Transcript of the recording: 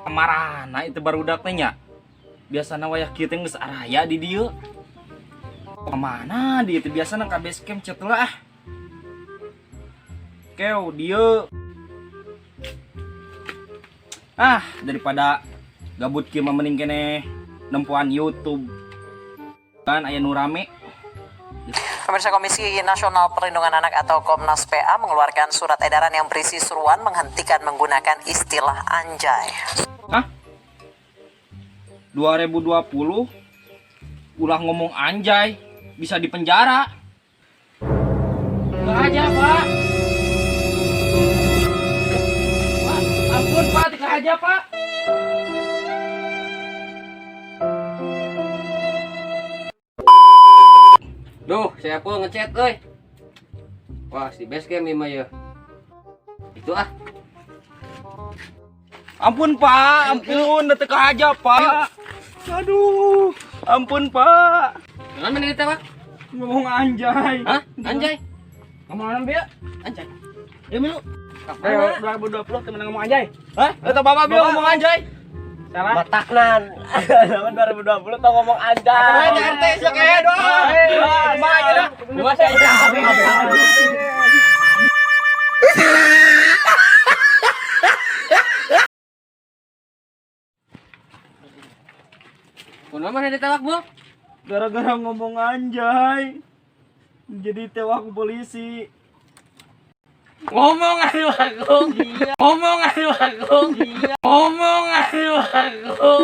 Marana itu barudak teh nya. Biasana wayah kieu teh geus araya di dieu. Kemana dia itu biasana ka base camp cet lah. Keu dieu. Daripada gabut kieu mah mending keneh nempuan YouTube. Kan aya nu rame. Pemirsa, Komisi Nasional Perlindungan Anak atau Komnas PA mengeluarkan surat edaran yang berisi seruan menghentikan menggunakan istilah anjay. 2020 ulah ngomong anjay bisa dipenjara. Enggak aja, Pak. Pak, ampun Pak, tika aja, Pak. Duh, saya pun ngechat euy. Wah, si base camp mah ya. Itu ah. Ampun Pak, ampun, tika aja, Pak. Aduh, ampun Pak. Jangan mana kita, Pak? Ngomong anjay. Hah? Anjay. Ngomong Bia? Anjay. Ya milu. 2020 temen ngomong anjay. Hah? Eta Bapak Bia ngomong anjay. Salah. Bataknan. Zaman 2020 tau ngomong anjay. RT sok kayak doang. Mah aja. Gua saya Kunaon mana ditawak, Bu? Gara-gara ngomong anjay. Jadi tewak polisi. Ngomong anu aku. Ngomong anu aku. Ngomong anu aku.